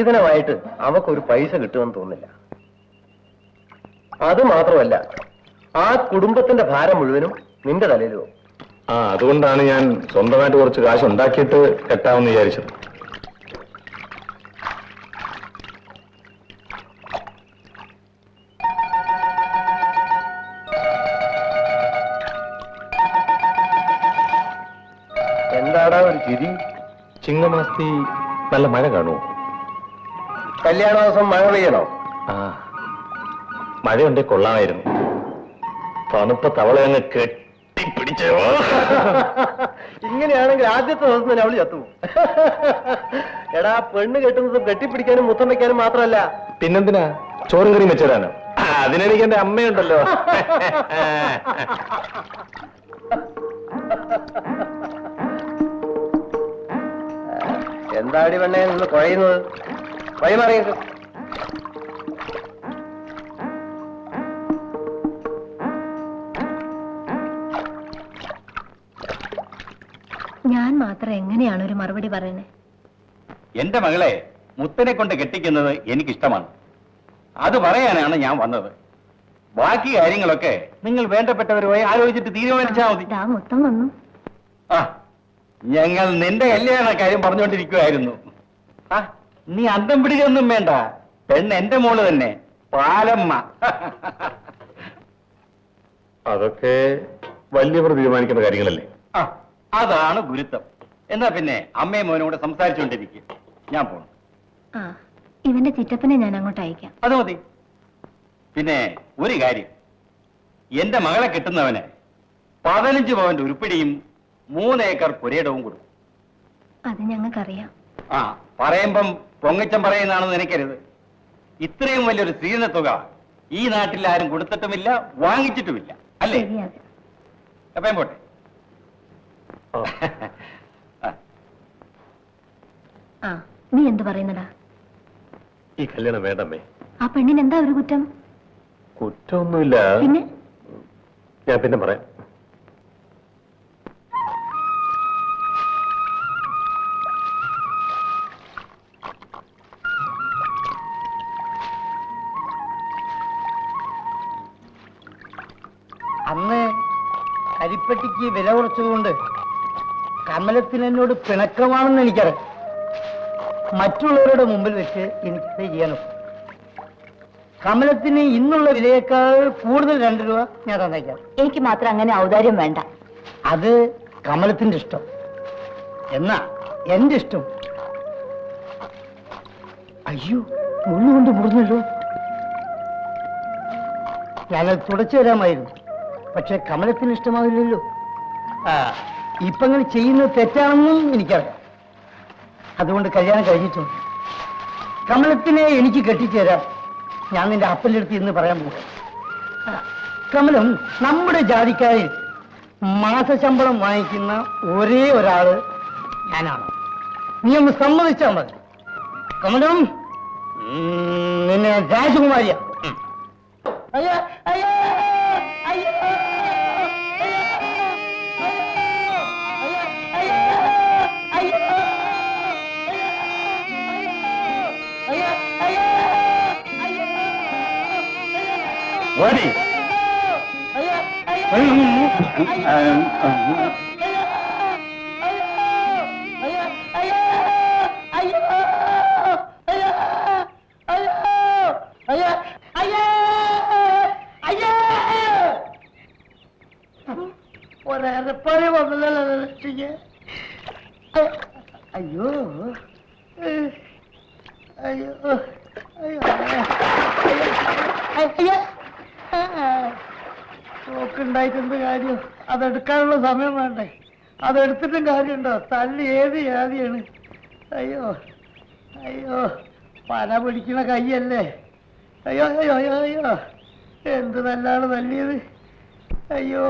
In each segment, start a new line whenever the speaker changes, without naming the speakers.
സ്ത്രീധനമായിട്ട് അവക്കൊരു പൈസ കിട്ടുമെന്ന് തോന്നില്ല. അത് മാത്രമല്ല, ആ കുടുംബത്തിന്റെ ഭാരം മുഴുവനും നിന്റെ തലയിലോ.
അതുകൊണ്ടാണ് ഞാൻ സ്വന്തമായിട്ട് കുറച്ച് കാശ് ഉണ്ടാക്കിയിട്ട് കെട്ടാമെന്ന് വിചാരിച്ചത്.
എന്താടാ ഒരു ചിരി?
ചിങ്ങമാസത്തി നല്ല മഴ കാണുമോ?
കല്യാണ ദിവസം മഴ പെയ്യണോ?
മഴയുണ്ടേ കൊള്ളാമായിരുന്നു. തണുപ്പ തവളയങ്ങ് കെട്ടിപ്പിടിച്ചോ.
ഇങ്ങനെയാണെങ്കിൽ ആദ്യത്തെ ദിവസം തന്നെ അവള് ചത്തുപോകും. എടാ, പെണ്ണ് കെട്ടുന്നതും കെട്ടിപ്പിടിക്കാനും മുത്തം വയ്ക്കാനും മാത്രമല്ല.
പിന്നെന്തിനാ? ചോറും കറിയും വെച്ചിടാനോ? അതിനെനിക്ക് എന്റെ അമ്മയുണ്ടല്ലോ.
എന്താടി പെണ്ണെ നിന്ന് കുഴയുന്നത്? വഴിമാറിയത്.
ഞാൻ മാത്രം എങ്ങനെയാണ് ഒരു മറുപടി പറയുന്നത്?
എന്റെ മകളെ മുത്തനെ കൊണ്ട് കെട്ടിക്കുന്നത് എനിക്കിഷ്ടമാണ്. അത് പറയാനാണ് ഞാൻ വന്നത്. ബാക്കി കാര്യങ്ങളൊക്കെ നിങ്ങൾ വേണ്ടപ്പെട്ടവരുമായി ആലോചിച്ചിട്ട് തീരുമാനിച്ചാൽ മതി.
മുത്തം വന്നു.
ഞങ്ങൾ നിന്റെ കല്യാണ കാര്യം പറഞ്ഞുകൊണ്ടിരിക്കുവായിരുന്നു. നീ അന്തം പിടിക്കൊന്നും വേണ്ട. പെണ്ണ് എന്റെ മോള് തന്നെ, പാലമ്മ.
അതൊക്കെ വലിയവർ തീരുമാനിക്കുന്ന കാര്യങ്ങളല്ലേ.
അതാണ് ഗുരുത്വം. എന്നാ പിന്നെ അമ്മയും മോനും കൂടെ സംസാരിച്ചുകൊണ്ടിരിക്കുക. ഞാൻ പോണു.
ഇവന്റെ ചിറ്റപ്പനെ ഞാൻ അങ്ങോട്ട് അയക്കാം.
അത് മതി. പിന്നെ ഒരു കാര്യം, എന്റെ മകളെ കിട്ടുന്നവന് 15 പവന്റെ ഉരുപ്പിടിയും 3 ഏക്കർ പുരയിടവും കൊടുക്കും.
അത് ഞങ്ങൾക്കറിയാം.
പറയുമ്പം പൊങ്ങച്ചം പറയുന്നതാണെന്ന് നിനക്കരുത്. ഇത്രയും വലിയൊരു സ്ത്രീധന തുക ഈ നാട്ടിൽ ആരും കൊടുത്തിട്ടുമില്ല, വാങ്ങിച്ചിട്ടുമില്ല, അല്ലേ? എപ്പം പോട്ടെ.
നീ എന്ത് പറയുന്നടാ?
ഈ കല്യാണം വേണ്ടമ്മേ.
ആ പെണ്ണിന് എന്താ ഒരു കുറ്റം?
കുറ്റമൊന്നുമില്ല.
പിന്നെ
ഞാൻ പിന്നെ പറയാം.
അന്ന് കരിപ്പെട്ടിക്ക് വില കുറച്ചതുകൊണ്ട് കമലത്തിന് എന്നോട് പിണക്കമാണെന്ന് എനിക്കറിയാം. മറ്റുള്ളവരുടെ മുമ്പിൽ വെച്ച് എനിക്കത് ചെയ്യാനൊക്കെ. കമലത്തിന് ഇന്നുള്ള വിലയേക്കാൾ കൂടുതൽ 2 രൂപ ഞാൻ തന്നേക്കാം.
എനിക്ക് മാത്രം അങ്ങനെ ഔദാര്യം വേണ്ട.
അത് കമലത്തിന്റെ ഇഷ്ടം. എന്നാ എന്റെ ഇഷ്ടം. അയ്യോ, മുള്ളുകൊണ്ട് മുറിഞ്ഞല്ലോ. ഞാനത് തുടച്ചു തരാമായിരുന്നു. പക്ഷെ കമലത്തിന് ഇഷ്ടമാവില്ലല്ലോ. ഇപ്പൊ അങ്ങനെ ചെയ്യുന്നത് തെറ്റാണെന്നും എനിക്കറിയാം. അതുകൊണ്ട് കല്യാണം കഴിഞ്ഞിട്ടുണ്ട്. കമലത്തിനെ എനിക്ക് കെട്ടിച്ചേരാം. ഞാൻ നിന്റെ അപ്പൻ്റെ അടുത്ത് ഇന്ന് പറയാൻ പോകും. കമലം നമ്മുടെ ജാതിക്കാരിൽ മാസശമ്പളം വാങ്ങിക്കുന്ന ഒരേ ഒരാള് ഞാനാണ്. നീ ഒന്ന് സമ്മതിച്ചാൽ മതി. കമലം നിന്നെ രാജകുമാരിയാ. അയ്യോ അയ്യോ അയ്യോ
Ready?
ഒരേറെപ്പഴി വന്നല്ലോ രക്ഷിക്ക്. അയ്യോ അയ്യോ അയ്യോ അയ്യോ. നോക്കുണ്ടായിട്ടെന്ത് കാര്യം? അതെടുക്കാനുള്ള സമയം വേണ്ടേ? അതെടുത്തിട്ടും കാര്യമുണ്ടോ? തല്ലി ഏത് ജാതിയാണ്? അയ്യോ അയ്യോ, പന പിടിക്കുന്ന കൈയല്ലേ? അയ്യോ അയ്യോ അയ്യോ അയ്യോ, എന്ത് നല്ലാണ് തല്ലിയത്. അയ്യോ.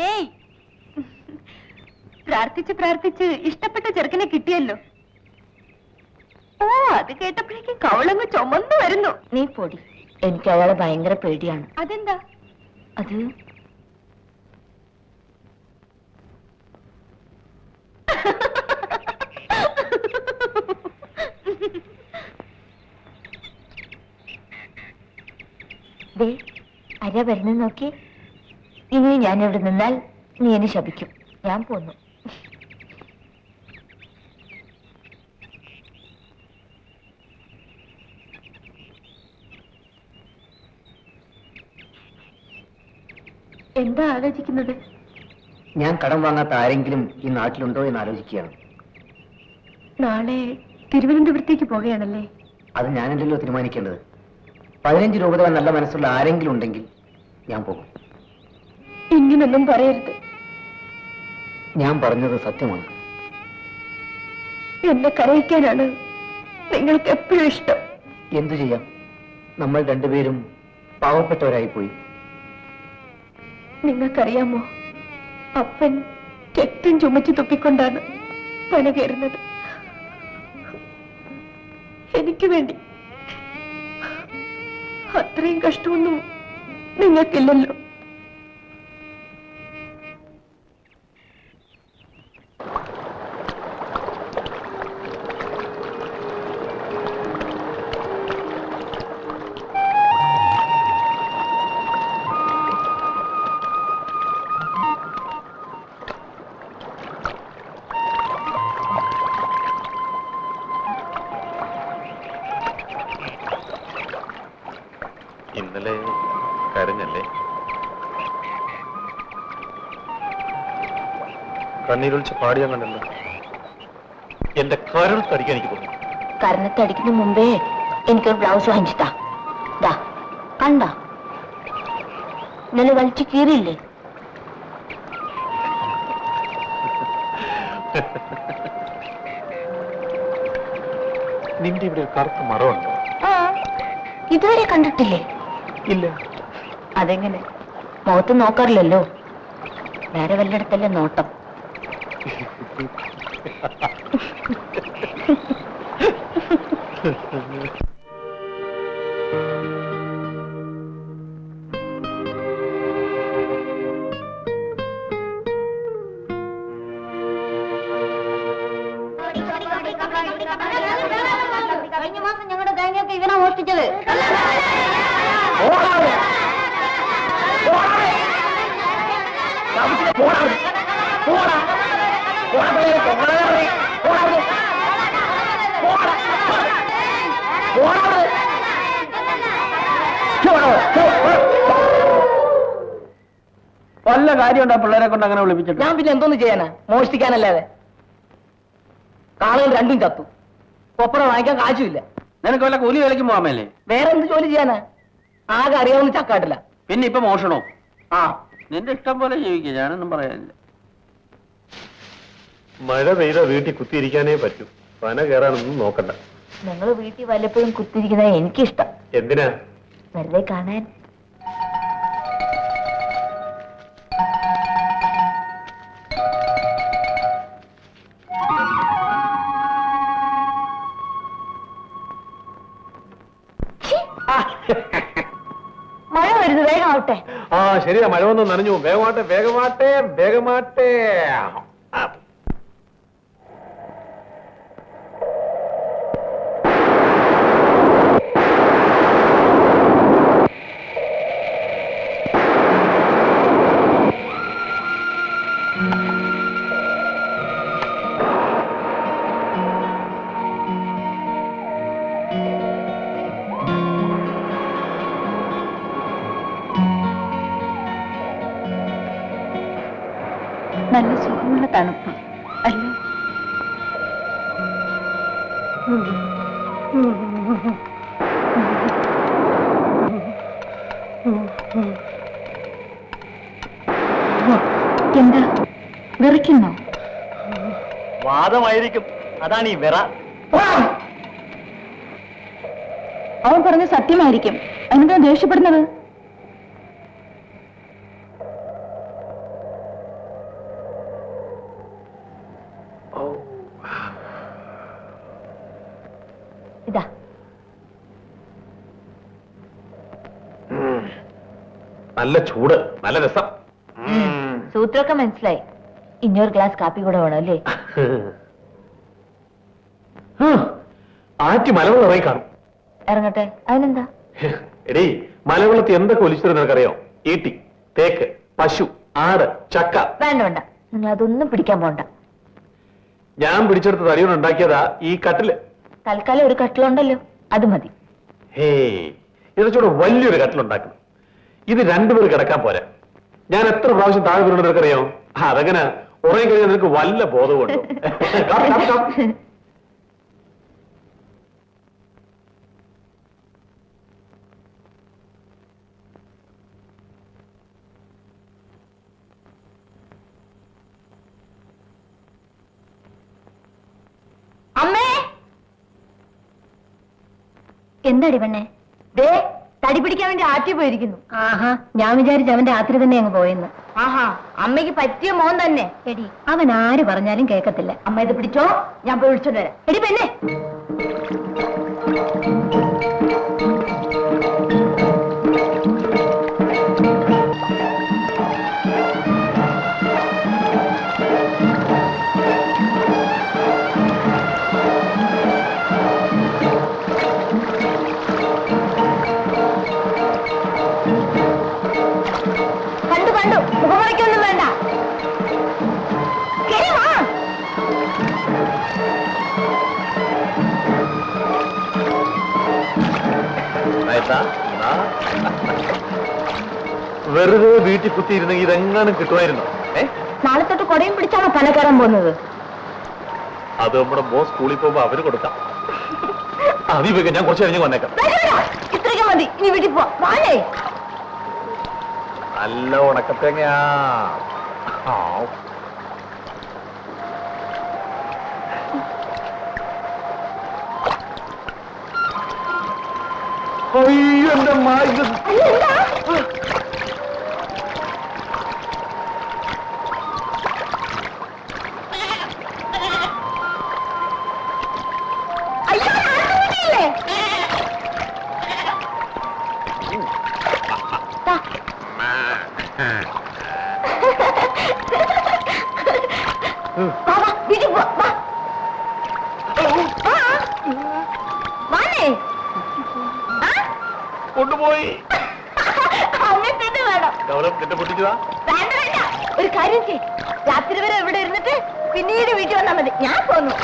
ഏയ്, പ്രാർത്ഥിച്ച് പ്രാർത്ഥിച്ച് ഇഷ്ടപ്പെട്ട ചെറുക്കനെ കിട്ടിയല്ലോ. ഓ, അത് കേട്ടപ്പോഴേക്കും കവളങ്ങ് ചുമന്നു വരുന്നു.
നീ പൊടി, എനിക്ക് അയാളെ ഭയങ്കര പേടിയാണ്.
അതെന്താ?
അത് ദേ, അര വരുന്ന നോക്കി. ഇനി ഞാൻ ഇവിടെ നിന്നാൽ നീ എന്നെ ശപിക്കും. ഞാൻ പോന്നു.
എന്താ ആലോചിക്കുന്നത്?
ഞാൻ കടം വാങ്ങാത്ത ആരെങ്കിലും ഈ നാട്ടിലുണ്ടോ എന്ന് ആലോചിക്കുകയാണ്.
നാളെ തിരുവനന്തപുരത്തേക്ക് പോകുകയാണല്ലേ?
അത് ഞാനല്ലല്ലോ തീരുമാനിക്കേണ്ടത്. 15 രൂപ തരാൻ നല്ല മനസ്സുള്ള ആരെങ്കിലും ഉണ്ടെങ്കിൽ ഞാൻ പോകും.
ഇങ്ങനൊന്നും പറയരുത്.
ഞാൻ പറഞ്ഞത് സത്യമാണ്.
എന്നെ കരയിക്കാനാണ് നിങ്ങൾക്ക് എപ്പോഴും ഇഷ്ടം.
എന്തു ചെയ്യാം, നമ്മൾ രണ്ടുപേരും പാവപ്പെട്ടവരായി പോയി.
നിങ്ങൾക്കറിയാമോ, അപ്പൻ കെട്ടും ചുമച്ചു തുപ്പിക്കൊണ്ടാണ് പന കയറുന്നത്. എനിക്ക് വേണ്ടി. അത്രയും കഷ്ടമൊന്നും നിങ്ങൾക്കില്ലല്ലോ.
ഇന്നലെ കരഞ്ഞല്ലേ? കണ്ണീരൊളിച്ച് പാടിയാൻ കണ്ടല്ലോ. എന്റെ കരൾ തടിക്കാൻ എനിക്ക് തോന്നി.
കരണത്തടിക്കുന്ന മുമ്പേ എനിക്കൊരു ബ്ലൗസ് വാങ്ങിച്ചിട്ടാ. ദാ കണ്ട, ഇന്നലെ വലിച്ചു കീറിയില്ലേ?
നിന്റെ ഇവിടെ ഒരു കറുത്ത മറമുണ്ടോ?
ആ, ഇതുവരെ കണ്ടിട്ടില്ലേ?
ഇല്ല.
അതെങ്ങനെ? മുഖത്ത് നോക്കാറില്ലല്ലോ, വേറെ വല്ലയിടത്തല്ലേ നോട്ടം. കഴിഞ്ഞ മാസം ഞങ്ങളുടെ തേങ്ങയൊക്കെ ഇവനാ മോഷ്ടിച്ചത്.
വല്ല കാര്യമുണ്ടോ പിള്ളേരെ കൊണ്ട് അങ്ങനെ വിളിപ്പിച്ചിട്ട്? ഞാൻ പിന്നെ എന്തോന്ന് ചെയ്യാനാ, മോഷ്ടിക്കാനല്ലാതെ. കാളുകൾ രണ്ടും ചത്തു, കൊപ്പറ വാങ്ങിക്കാൻ കാശുമില്ല.
നിനക്ക് വല്ല കൂലി വേലയ്ക്ക് പോകാമല്ലേ?
വേറെ എന്ത് ജോലി ചെയ്യാനാ? ആകെ അറിയാവുന്ന ചക്കാട്ടില്ല.
പിന്നെ ഇപ്പൊ മോഷണോ?
ആ,
നിന്റെ ഇഷ്ടം പോലെ ജീവിക്കുക, ഞാനൊന്നും പറയാനില്ല.
മഴ പെയ്ത വീട്ടിൽ കുത്തിയിരിക്കാനേ പറ്റൂ. പന കയറാനൊന്നും നോക്കണ്ട.
നിങ്ങൾ വീട്ടിൽ വല്ലപ്പോഴും കുത്തിരിക്കുന്നത് എനിക്കിഷ്ടം.
എന്തിനാ?
വെറുതെ കാണാൻ. മഴ വരുന്നു, വേഗം ആവട്ടെ.
ആ ശരിയാ, മഴ വന്ന് നനഞ്ഞു. വേഗമാട്ടെ വേഗമാട്ടെ വേഗമാട്ടെ.
നല്ല സുഖമുള്ള തണുപ്പ് അല്ലേ? എന്താ വിറയ്ക്കുന്നോ?
വാദമായിരിക്കും, അതാണ് ഈ വിറ.
അവൻ പറഞ്ഞ സത്യമായിരിക്കും. അതിനെന്താ ദേഷ്യപ്പെടുന്നത്?
നല്ല ചൂട്, നല്ല രസം.
സൂത്രമൊക്കെ മനസ്സിലായി. ഇനിയൊരു ഗ്ലാസ് കാപ്പി കൂടെ വേണം അല്ലേ?
ആറ്റി മലവെള്ളം ഇറങ്ങി കാണും.
ഇറങ്ങട്ടെ, അതിനെന്താ?
എടീ, മലവെള്ളത്തിൽ എന്തൊക്കെ ഒലിച്ചിട്ട് നിനക്കറിയോ? ഈട്ടി, തേക്ക്, പശു, ആട്, ചക്ക.
വേണ്ട വേണ്ട, നിങ്ങൾ അതൊന്നും പിടിക്കാൻ പോണ്ട.
ഞാൻ പിടിച്ചെടുത്ത് തടിയോട് ഉണ്ടാക്കിയതാ ഈ കട്ടില്.
തൽക്കാലം ഒരു കട്ടിലുണ്ടല്ലോ, അത് മതി.
ഹേ, ഇതിനോട് വലിയൊരു കട്ടിലുണ്ടാക്കണം. ഇത് രണ്ടുപേർ കിടക്കാൻ പോരാ. ഞാൻ എത്ര പ്രാവശ്യം താഴെ വീണു നിനക്കറിയോ? അതെങ്ങനെ ഉറങ്ങി കഴിഞ്ഞാൽ നിനക്ക് വല്ല ബോധമുണ്ടോ?
അമ്മേ, എന്താടി പെണ്ണെ? ദേ, തടി പിടിക്കാൻ വേണ്ടി ആറ്റി പോയിരിക്കുന്നു. ആഹാ, ഞാൻ വിചാരിച്ചു അവന്റെ രാത്രി തന്നെ അങ്ങ് പോയെന്ന്. ആഹാ, അമ്മയ്ക്ക് പറ്റിയ മോൻ തന്നെ. എടി, അവൻ ആര് പറഞ്ഞാലും കേൾക്കത്തില്ല. അമ്മ ഇത് പിടിച്ചോ, ഞാൻ പോയി വിളിച്ചോണ്ട് വരാം. എടി പെണ്ണെ, കണ്ടു മുഖമറയ്ക്കൊന്നും വേണ്ട. കേറി വാ.
വെറുതെ വീട്ടിൽ കുത്തിയിരുന്നെങ്കിൽ ഇതെങ്ങാനും കിട്ടുമായിരുന്നോ?
നാളെ തൊട്ട് കൊടയും പിടിച്ചാണോ പല കയറാൻ പോകുന്നത്?
അത് നമ്മുടെ മോൻ സ്കൂളിൽ പോകുമ്പോ അവര് കൊടുക്കാം. അതിപ്പോ ഞാൻ കുറച്ച് കഴിഞ്ഞ് വന്നേക്കാം.
ഇത്രയ്ക്ക് മതി, ഇനി വീട്ടിൽ പോ. വാഴേ,
നല്ല ഉണക്കത്തേങ്ങയാ. അയ്യോ, എന്റെ മായ. കൊണ്ടുപോയി പൊട്ടിച്ചതാ.
വേണ്ട വേണ്ട, ഒരു കാര്യം ചെയ്യ്, രാത്രി വരെ ഇവിടെ ഇരുന്നിട്ട് പിന്നീട് വീട്ടിൽ വന്നാൽ മതി. ഞാൻ പോന്നു.